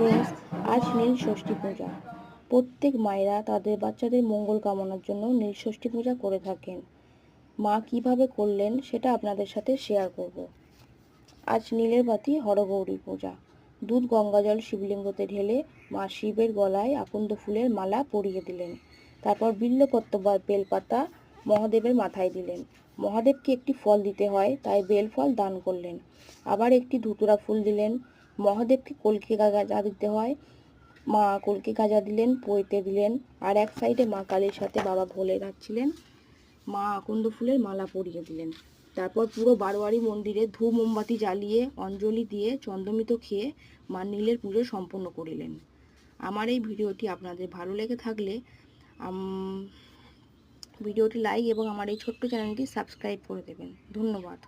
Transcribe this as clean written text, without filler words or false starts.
Friends, আজ নীল ষষ্ঠী পূজা। প্রত্যেক মায়েরা তাদের বাচ্চাদের মঙ্গল কামনার জন্য নীল ষষ্ঠী পূজা করে থাকেন। মা কিভাবে করলেন সেটা আপনাদের সাথে শেয়ার করব। আজ নীলের বাতি হরগৌরী পূজা। দুধ গঙ্গাজল শিবলিঙ্গতে ঢেলে মা শিবের গলায় আকন্দ ফুলের মালা পরিয়ে দিলেন। তারপর বিল্লপত্র বা বেলপাতা মহাদেবের মাথায় দিলেন। মহাদেবকে একটি ফল দিতে হয়, তাই বেলফল দান করলেন। আবার একটি ধুতুরা ফুল দিলেন। মহাদেবকে কলকে গাঁজা দিতে হয়, মা কলকে গাঁজা দিলেন, পইতে দিলেন। আর এক সাইডে মা কালীর সাথে বাবা ভোলেনাথ ছিলেন, মা আকন্দ ফুলের মালা পরিয়ে দিলেন। তারপর পুরো বারোয়ারি মন্দিরে ধূপ মোমবাতি জ্বালিয়ে অঞ্জলি দিয়ে চন্দ্রমিত খেয়ে মা নীলের পুজো সম্পন্ন করিলেন। আমার এই ভিডিওটি আপনাদের ভালো লেগে থাকলে ভিডিওটি লাইক এবং আমার এই ছোট্ট চ্যানেলটি সাবস্ক্রাইব করে দেবেন। ধন্যবাদ।